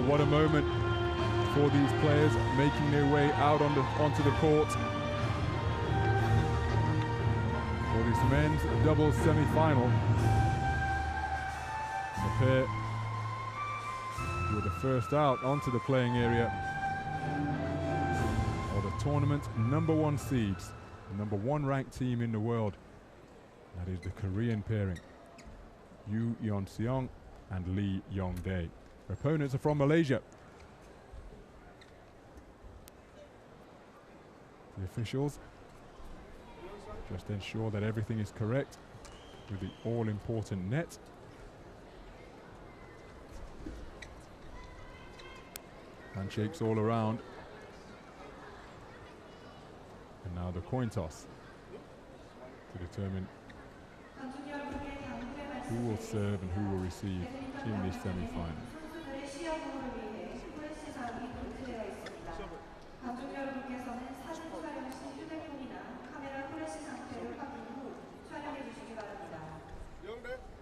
Well, what a moment for these players making their way out onto the court for this men's doubles semi-final. The pair were the first out onto the playing area of the tournament #1 seeds, the #1 ranked team in the world. That is the Korean pairing, Yoo Y.S and Lee Yong-dae. Their opponents are from Malaysia. The officials just ensure that everything is correct with the all-important net. Handshakes all around. And now the coin toss to determine who will serve and who will receive in this semi-final.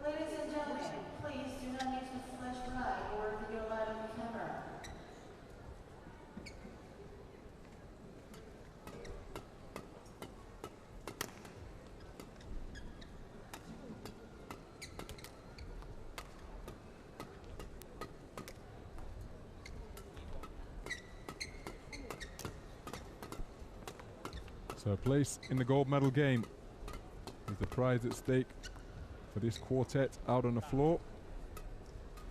Ladies and gentlemen, please do not use the flash light or video light on the camera. So a place in the gold medal game is the prize at stake for this quartet out on the floor.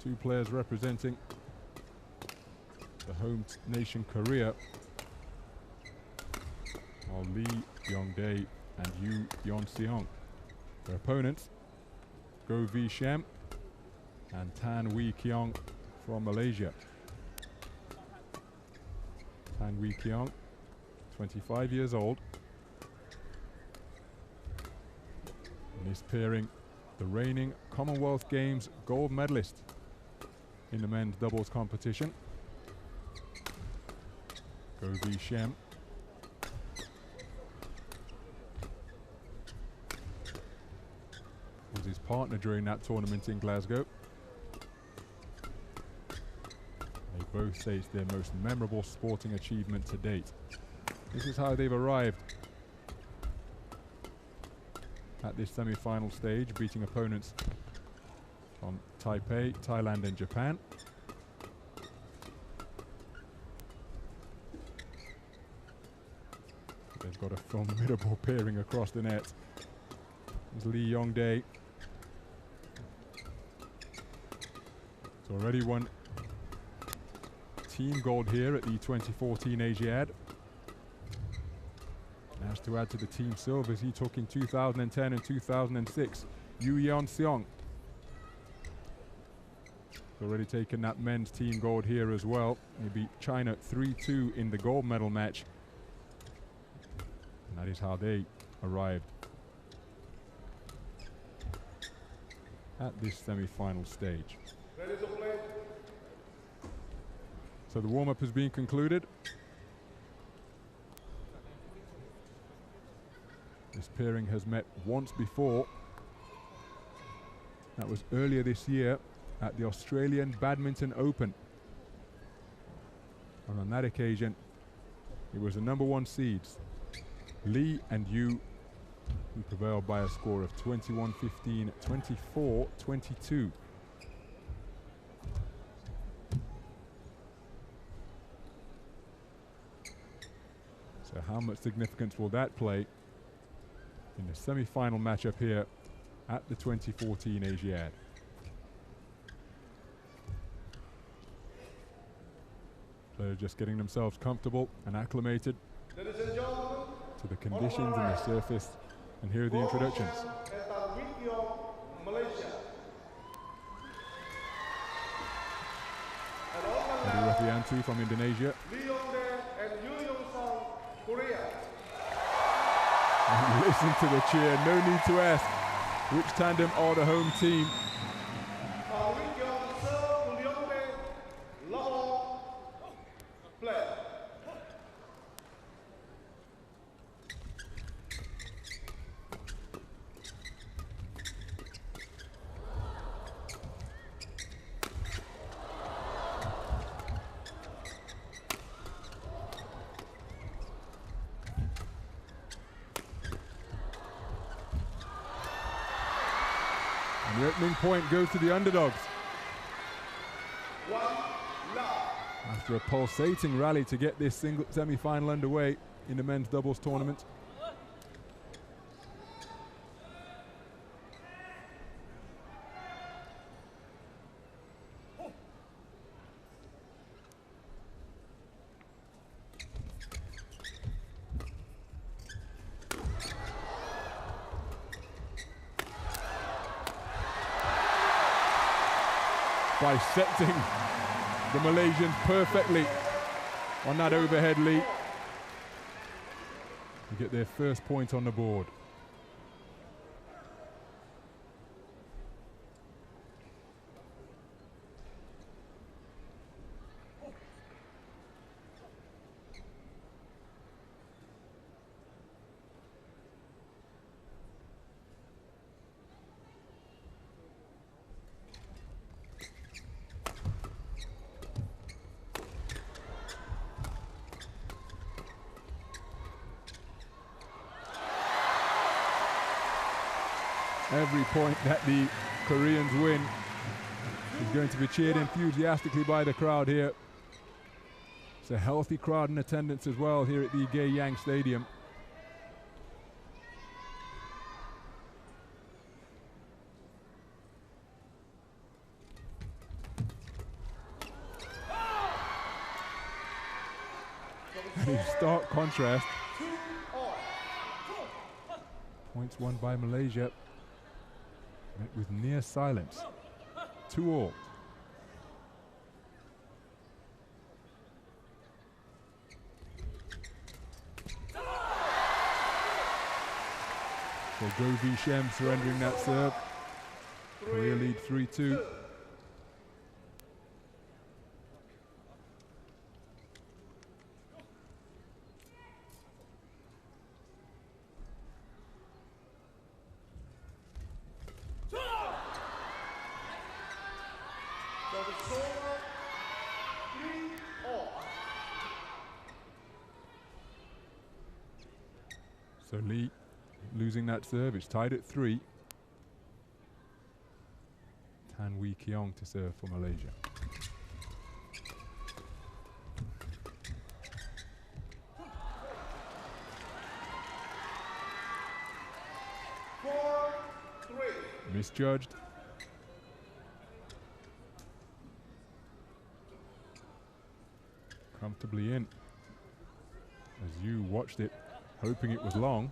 Two players representing the home nation Korea, are Lee Yong-dae and Yoo Y.S. Their opponents, GOH W.S and Tan Wee Keong from Malaysia. Tan Wee Keong, 25 years old. In this pairing, the reigning Commonwealth Games gold medalist in the men's doubles competition. GOH W.S was his partner during that tournament in Glasgow. They both say it's their most memorable sporting achievement to date. This is how they've arrived at this semi-final stage, beating opponents from Taipei, Thailand and Japan. They've got a formidable pairing across the net. There's Lee Yong-dae. He's already won team gold here at the 2014 Asiad. Has to add to the team silvers he took in 2010 and 2006. Yoo Y.S already taken that men's team gold here as well. He beat China 3-2 in the gold medal match. And that is how they arrived at this semi-final stage. So the warm-up has been concluded. This pairing has met once before. That was earlier this year at the Australian Badminton Open. And on that occasion, it was the #1 seeds, Lee and Yoo, who prevailed by a score of 21-15, 24-22. So how much significance will that play in the semi-final matchup here at the 2014 Asiad? Players just getting themselves comfortable and acclimated to the conditions and the surface. And here are the introductions. Widianto from Indonesia. And listen to the cheer, no need to ask which tandem are the home team. opening point goes to the underdogs. After a pulsating rally to get this single semi-final underway in the men's doubles tournament. Bisecting the Malaysians perfectly on that overhead leap to get their first point on the board. Every point that the Koreans win is going to be cheered enthusiastically by the crowd here. It's a healthy crowd in attendance as well here at the Gayang Stadium. And in stark contrast, points won by Malaysia met with near silence. 2-all. So Go V-Shem surrendering that serve. Korea lead 3-2. So Lee losing that serve. It's tied at 3. Tan Wee Keong to serve for Malaysia. Misjudged. Comfortably in. As you watched it, hoping it was long.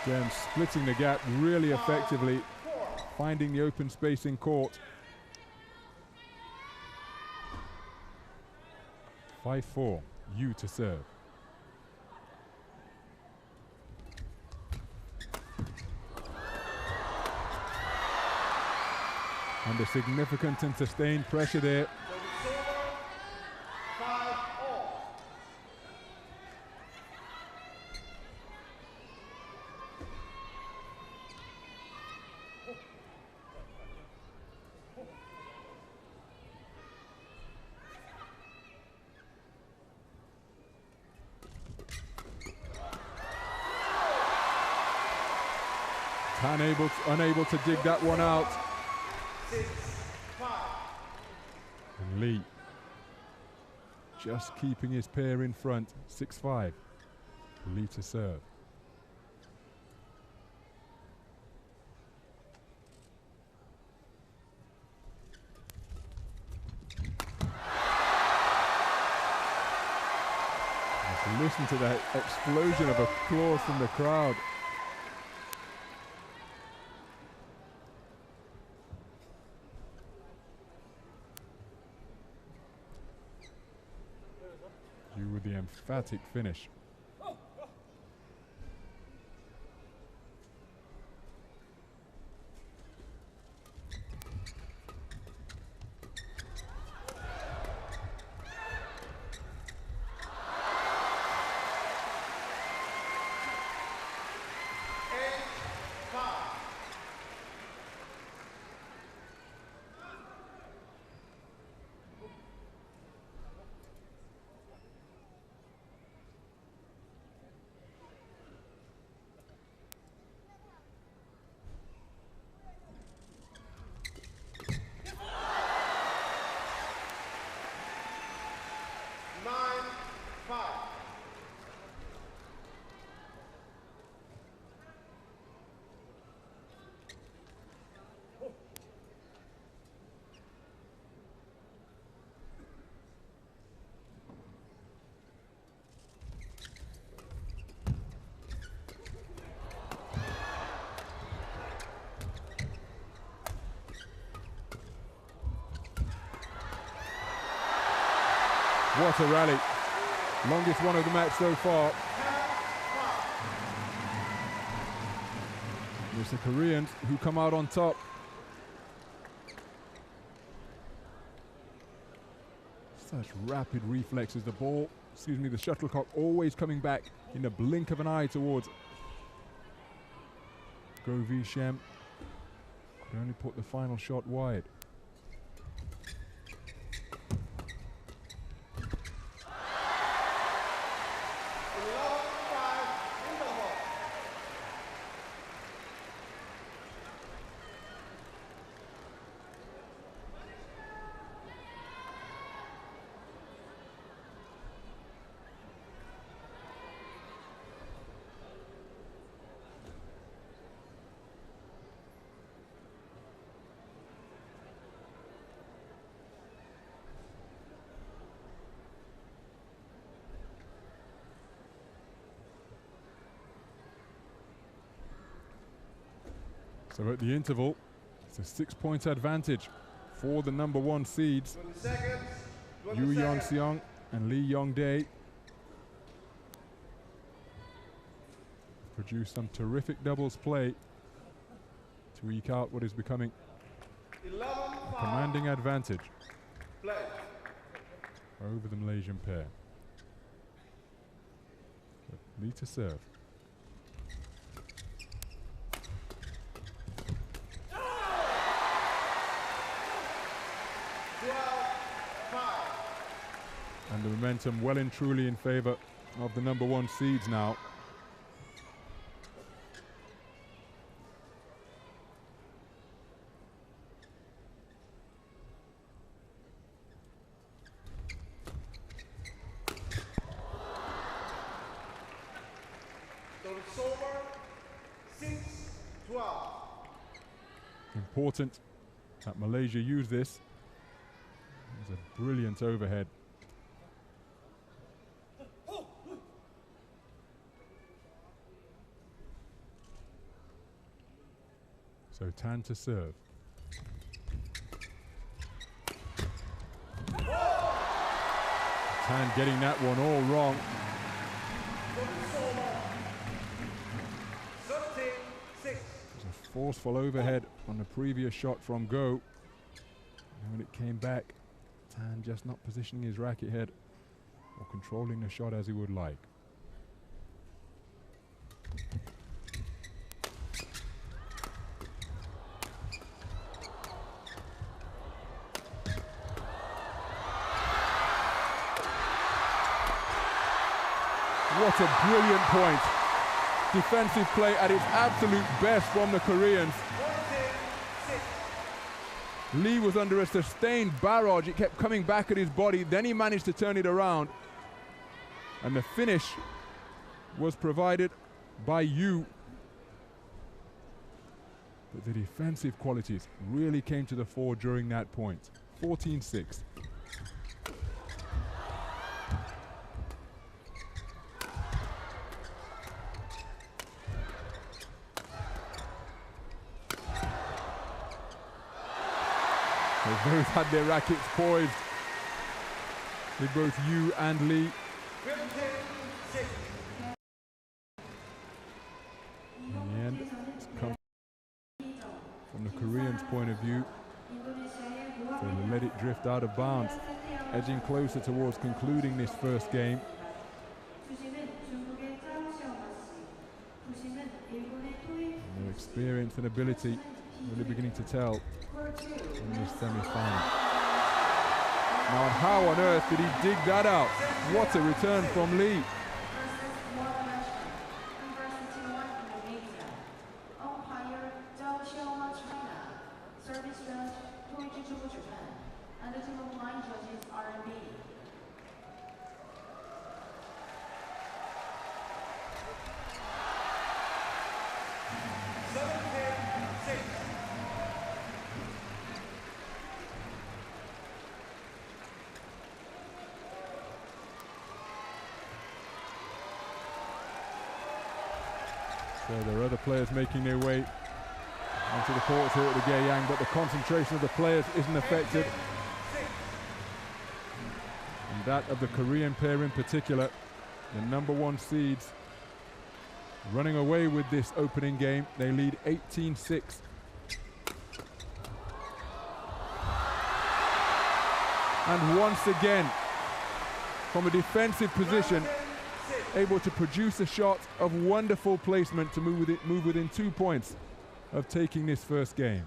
Again, splitting the gap really effectively, finding the open space in court. 5-4, YOO to serve. Under significant and sustained pressure there. Unable to dig that one out. And Lee just keeping his pair in front. 6-5. Lee to serve. Listen to that explosion of applause from the crowd. YOO with the emphatic finish. What a rally. Longest one of the match so far. It's the Koreans who come out on top. Such rapid reflexes. The ball, the shuttlecock always coming back in the blink of an eye towards GOH W.S. Could only put the final shot wide. So at the interval, it's a 6-point advantage for the number 1 seeds, Yoo Y.S and Lee Young-dae. Produced some terrific doubles play to eke out what is becoming a commanding advantage over the Malaysian pair. Lee to serve. And the momentum well and truly in favor of the number 1 seeds now. Important that Malaysia use this. It's a brilliant overhead. So Tan to serve. Tan getting that one all wrong. There's a forceful overhead on the previous shot from Go. And when it came back, Tan just not positioning his racket head or controlling the shot as he would like. What a brilliant point. Defensive play at its absolute best from the Koreans. Lee was under a sustained barrage. It kept coming back at his body. Then he managed to turn it around. And the finish was provided by Yoo. But the defensive qualities really came to the fore during that point. 14-6. They both had their rackets poised with both Yoo and Lee. In the end, it's come from the Koreans' point of view. So they let it drift out of bounds, edging closer towards concluding this first game. And their experience and ability really beginning to tell in this semi-final. Now, how on earth did he dig that out? What a return from Lee. So there are other players making their way onto the courts here at the Gaeyang, but the concentration of the players isn't affected. and that of the Korean pair in particular, the #1 seeds, running away with this opening game. They lead 18-6. And once again, from a defensive position, able to produce a shot of wonderful placement to move within 2 points of taking this first game.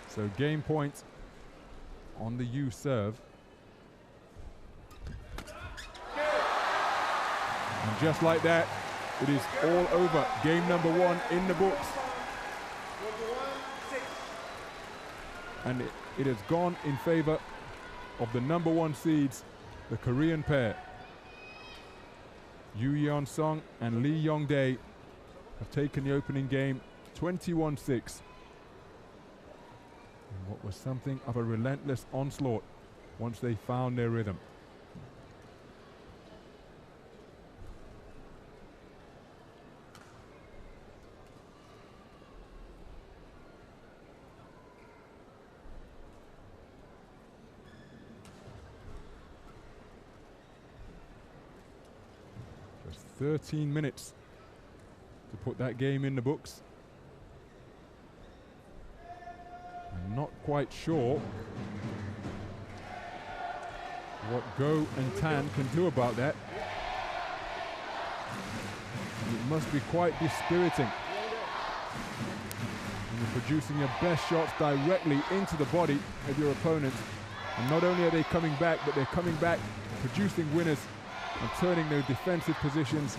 So game point on the YOO serve. And just like that, it is all over. Game #1 in the books. And it has gone in favor of the #1 seeds, the Korean pair. Yoo Yeon-sung and Lee Young-dae have taken the opening game 21-6. In what was something of a relentless onslaught once they found their rhythm. Just 13 minutes to put that game in the books. I'm not quite sure what Go and Tan can do about that. It must be quite dispiriting when you're producing your best shots directly into the body of your opponent. And not only are they coming back, but they're coming back producing winners and turning their defensive positions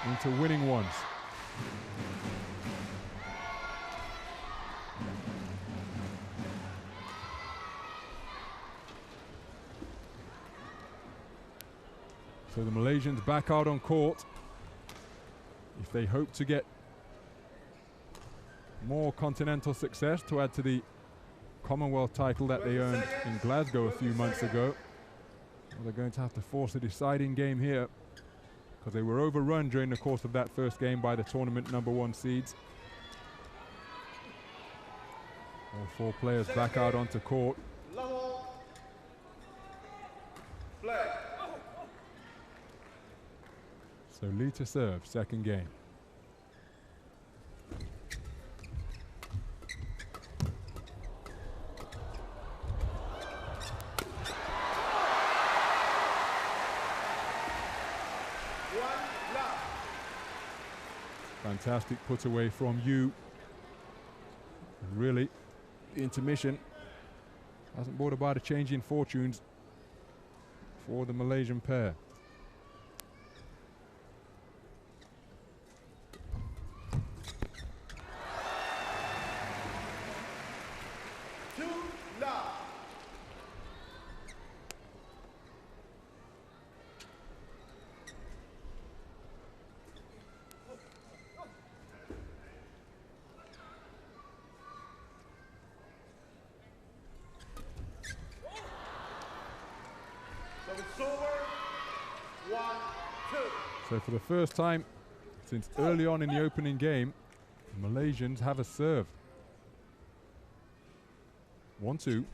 into winning ones. So the Malaysians back out on court if they hope to get more continental success to add to the Commonwealth title that they earned in Glasgow a few months ago. Well, they're going to have to force a deciding game here because they were overrun during the course of that first game by the tournament #1 seeds. All 4 players back out onto court. So Lee to serve, second game. Fantastic put away from YOO. And really, the intermission hasn't brought about a change in fortunes for the Malaysian pair. So for the first time since early on in the opening game, the Malaysians have a serve. 1-2.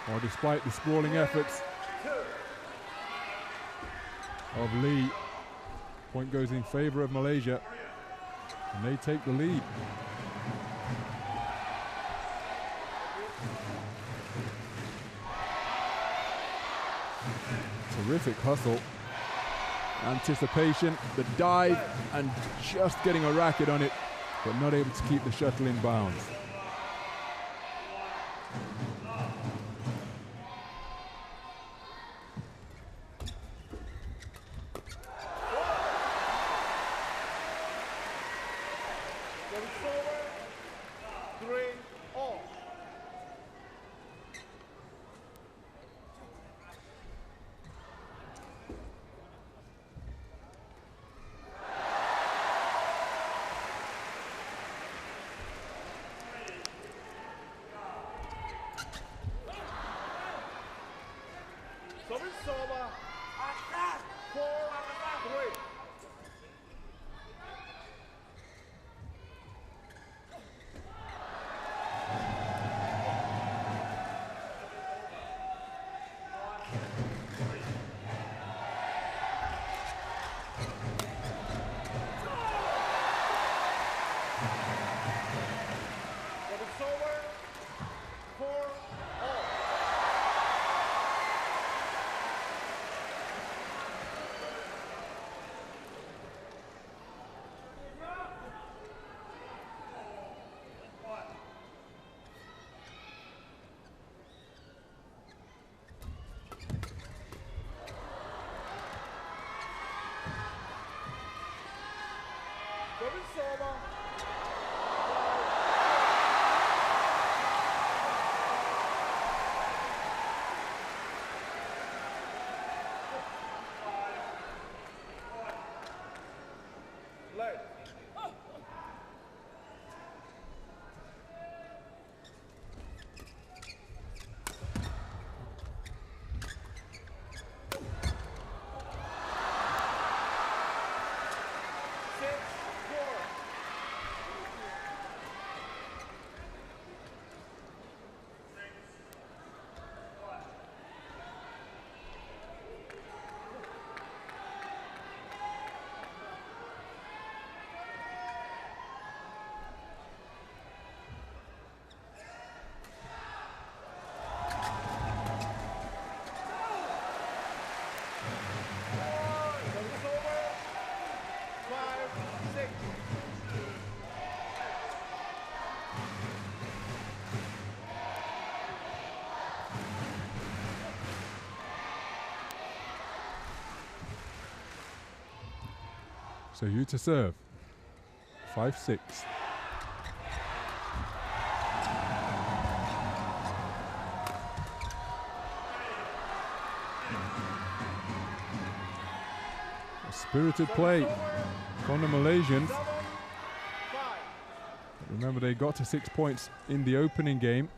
Well, despite the sprawling efforts of Lee, point goes in favor of Malaysia, and they take the lead. Terrific hustle, anticipation, the dive, and just getting a racket on it but not able to keep the shuttle in bounds. So you to serve. 5-6. A spirited play from the Malaysians. Remember, they got to 6 points in the opening game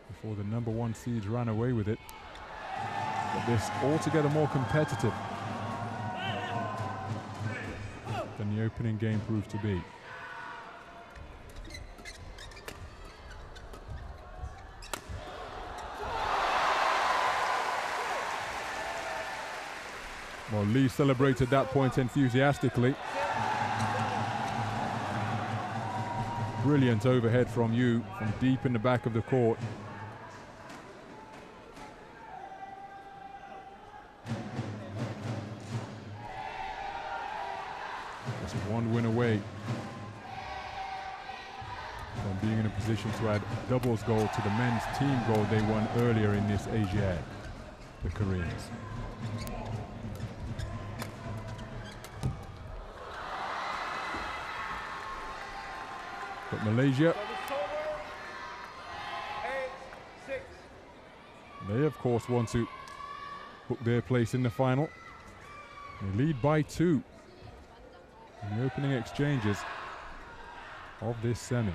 before the number 1 seeds ran away with it. But this altogether more competitive than the opening game proved to be. Well, Lee celebrated that point enthusiastically. Brilliant overhead from Yu from deep in the back of the court. Just one win away from being in a position to add doubles gold to the men's team gold they won earlier in this Asiad, the Koreans. But Malaysia, they of course want to book their place in the final. They lead by 2 in the opening exchanges of this semi.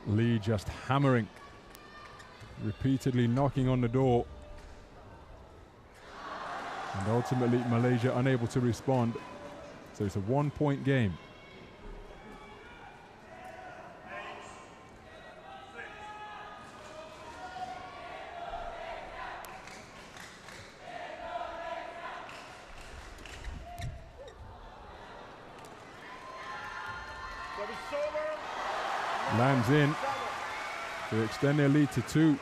Lee just hammering, repeatedly knocking on the door. And ultimately Malaysia unable to respond. So it's a 1-point game. lands in to extend their lead to 2.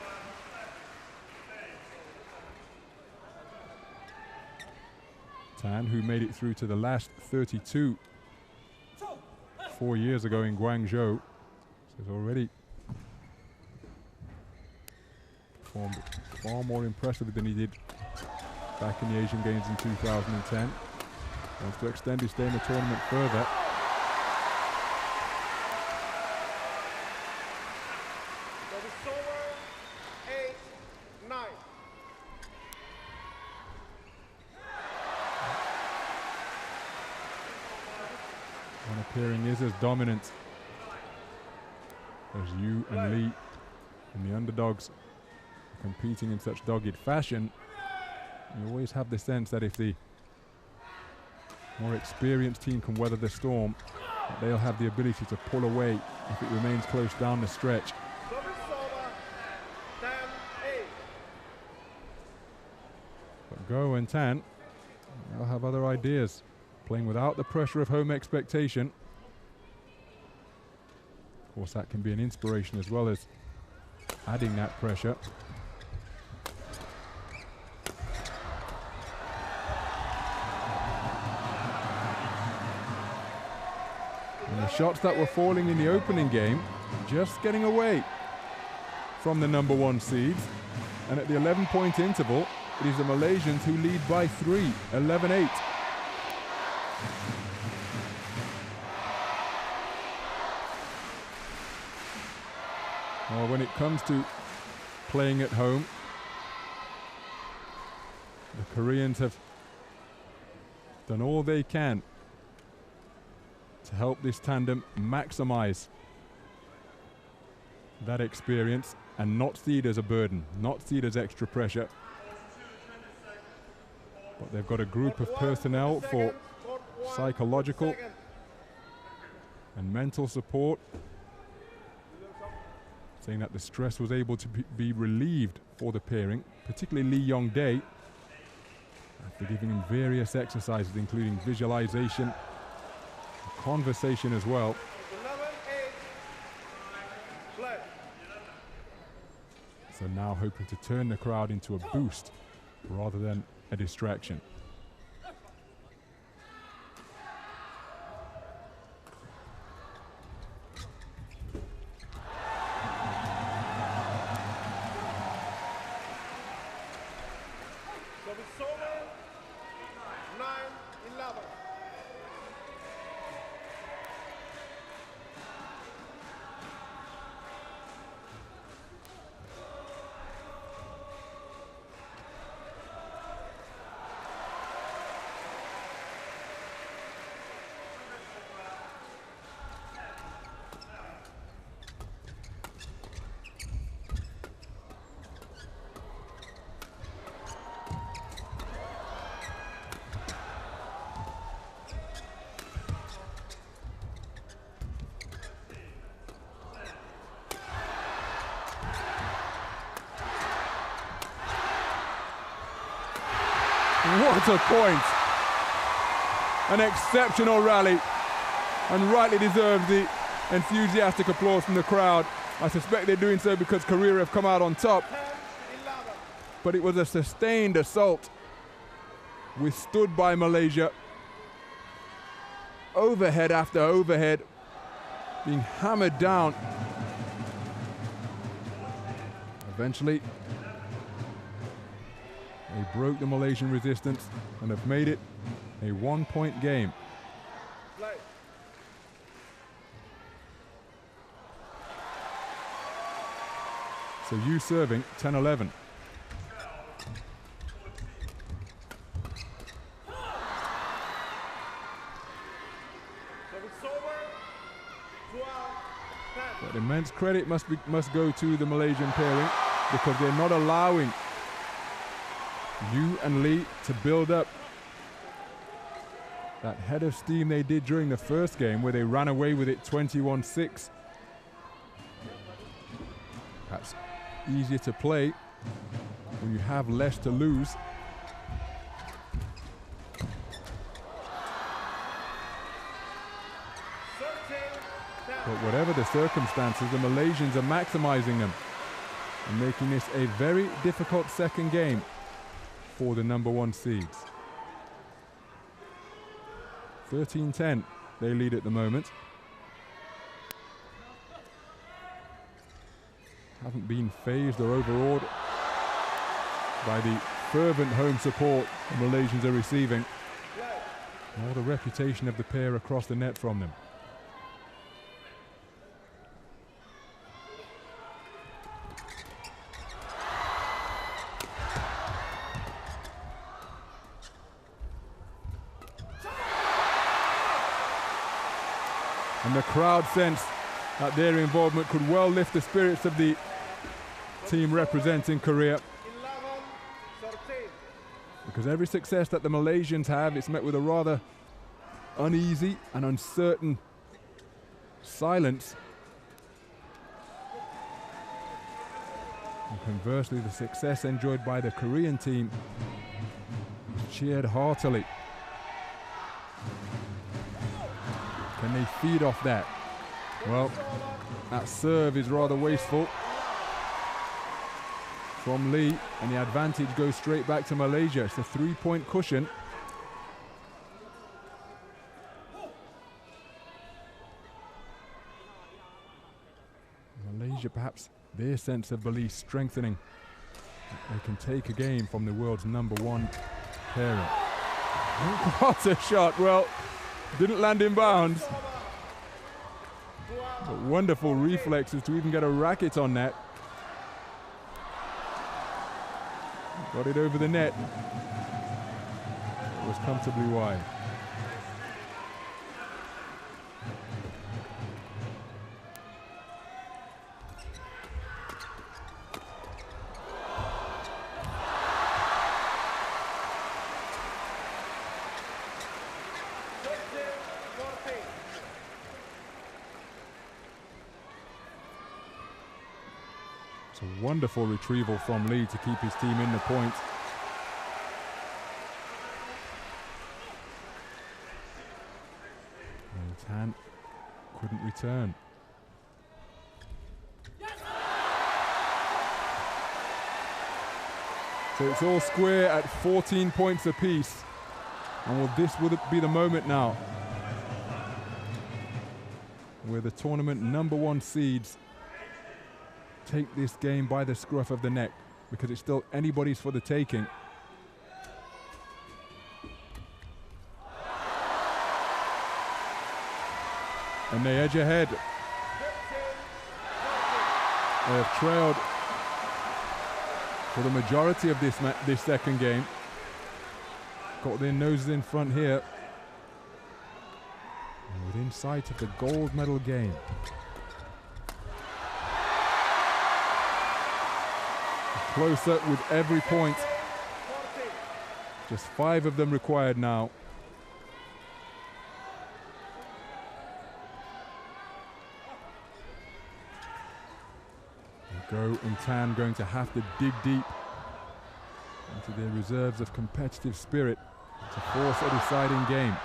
Tan, who made it through to the last 32 4 years ago in Guangzhou, has already performed far more impressively than he did back in the Asian Games in 2010. Wants to extend his stay in the tournament further. And appearing is as dominant as Yu and Lee, and the underdogs competing in such dogged fashion. You always have the sense that if the more experienced team can weather the storm, they'll have the ability to pull away if it remains close down the stretch. But Go and Tan, they'll have other ideas, playing without the pressure of home expectation. Of course, that can be an inspiration as well as adding that pressure. And the shots that were falling in the opening game, just getting away from the #1 seeds. And at the 11-point interval, it is the Malaysians who lead by 3, 11-8. Well, when it comes to playing at home, the Koreans have done all they can to help this tandem maximize that experience and not see it as a burden, not see it as extra pressure. But they've got a group of personnel for psychological and mental support, saying that the stress was able to be relieved for the pairing, particularly Lee Yong-dae, after giving him various exercises, including visualization, conversation as well. So now hoping to turn the crowd into a boost rather than a distraction. What a point! An exceptional rally, and rightly deserves the enthusiastic applause from the crowd. I suspect they're doing so because Korea have come out on top. But it was a sustained assault, withstood by Malaysia. Overhead after overhead, being hammered down. Eventually, they broke the Malaysian resistance and have made it a 1-point game. So Yu serving 10-11. But immense credit must go to the Malaysian pairing, because they're not allowing Yu and Lee to build up that head of steam they did during the first game, where they ran away with it 21-6. That's easier to play when you have less to lose. But whatever the circumstances, the Malaysians are maximizing them and making this a very difficult second game for the #1 seeds. 13-10, they lead at the moment. Haven't been fazed or overawed by the fervent home support the Malaysians are receiving, or the reputation of the pair across the net from them. And the crowd sense that their involvement could well lift the spirits of the team representing Korea. Because every success that the Malaysians have, it's met with a rather uneasy and uncertain silence. And conversely, the success enjoyed by the Korean team is cheered heartily. Can they feed off that? Well, that serve is rather wasteful from Lee, and the advantage goes straight back to Malaysia. It's a 3-point cushion. Malaysia, perhaps their sense of belief strengthening. They can take a game from the world's #1 pairing. What a shot. Well, didn't land in bounds. But wonderful reflexes to even get a racket on net. Got it over the net. It was comfortably wide. It's a wonderful retrieval from Lee to keep his team in the point. And Tan couldn't return. So it's all square at 14 points apiece. And will this be the moment now where the tournament #1 seeds take this game by the scruff of the neck, because it's still anybody's for the taking. And they edge ahead. They have trailed for the majority of this second game. Got their noses in front here. And within sight of the gold medal game. Closer with every point. Just 5 of them required now. Go and Tan going to have to dig deep into their reserves of competitive spirit to force a deciding game.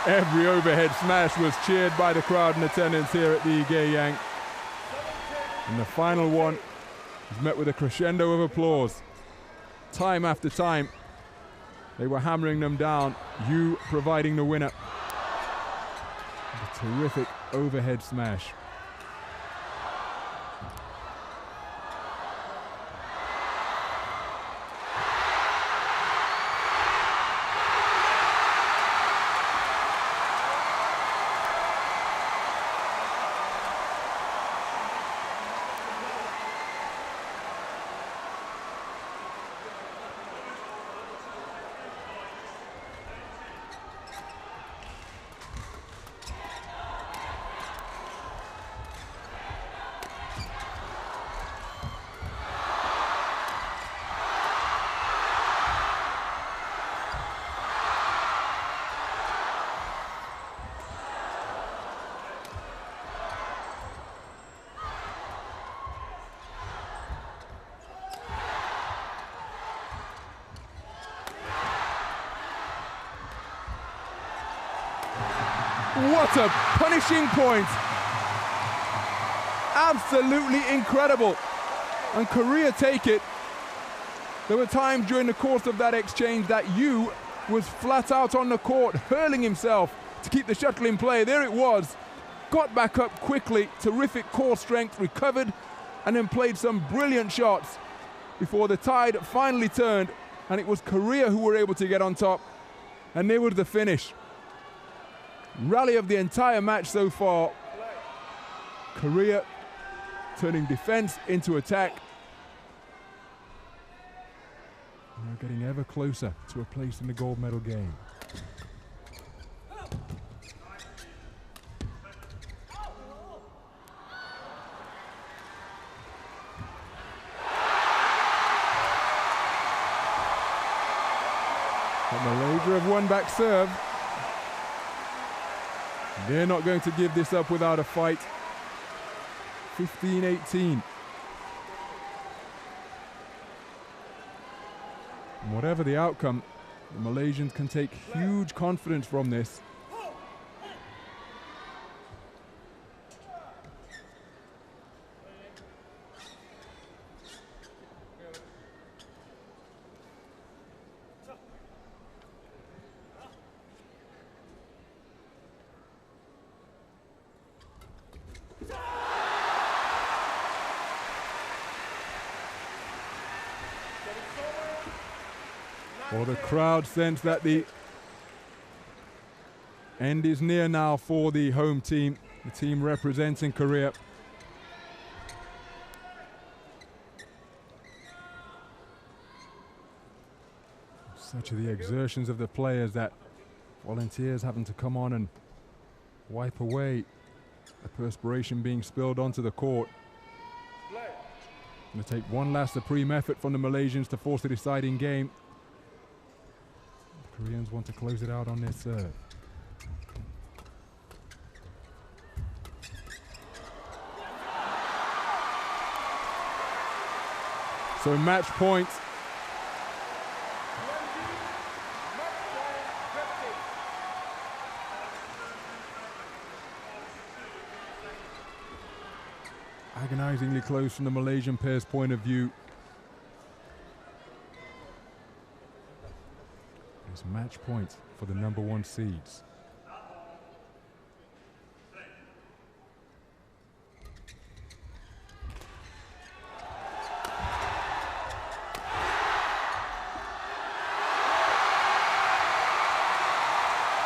Every overhead smash was cheered by the crowd in attendance here at the Geyang. And the final one is met with a crescendo of applause. Time after time, they were hammering them down. YOO providing the winner. A terrific overhead smash. What a punishing point. Absolutely incredible. And Korea take it. There were times during the course of that exchange that YOO was flat out on the court, hurling himself to keep the shuttle in play. There it was. Got back up quickly, terrific core strength, recovered, and then played some brilliant shots before the tide finally turned, and it was Korea who were able to get on top, and they were the finish. Rally of the entire match so far. Korea turning defense into attack. And they're getting ever closer to a place in the gold medal game. But Malaysia have won back serve. They're not going to give this up without a fight. 15-18. And whatever the outcome, the Malaysians can take huge confidence from this. Well, the crowd sense that the end is near now for the home team, the team representing Korea. Such are the exertions of the players that volunteers having to come on and wipe away the perspiration being spilled onto the court. Going to take one last supreme effort from the Malaysians to force a deciding game. The Koreans want to close it out on their serve. So match point. Agonizingly close from the Malaysian pair's point of view. It's match point for the #1 seeds.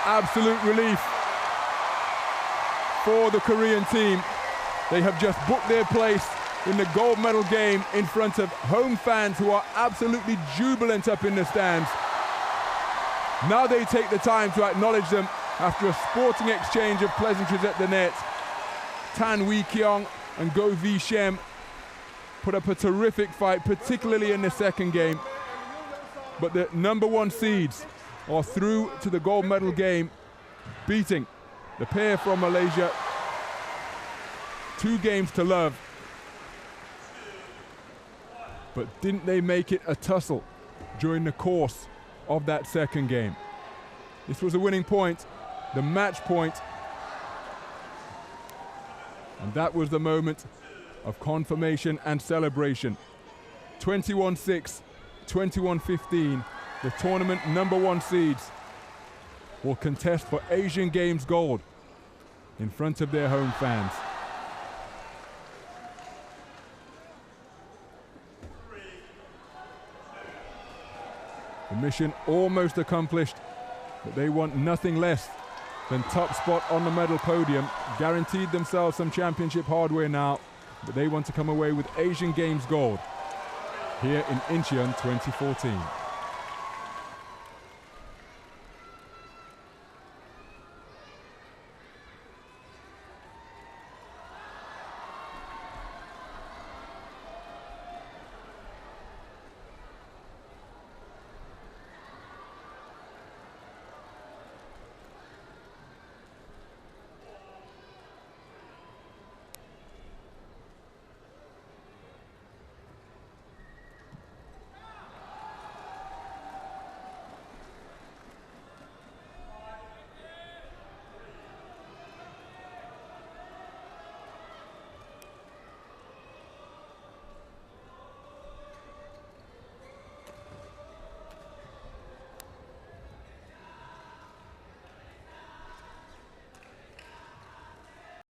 Absolute relief for the Korean team. They have just booked their place in the gold medal game in front of home fans who are absolutely jubilant up in the stands. Now they take the time to acknowledge them after a sporting exchange of pleasantries at the net. Tan Wee Kyung and Go V Shem put up a terrific fight, particularly in the second game. But the #1 seeds are through to the gold medal game, beating the pair from Malaysia 2 games to love. But didn't they make it a tussle during the course of that second game? This was a winning point, the match point. And that was the moment of confirmation and celebration. 21-6, 21-15, the tournament #1 seeds will contest for Asian Games gold in front of their home fans. The mission almost accomplished, but they want nothing less than top spot on the medal podium. Guaranteed themselves some championship hardware now, but they want to come away with Asian Games gold here in Incheon 2014.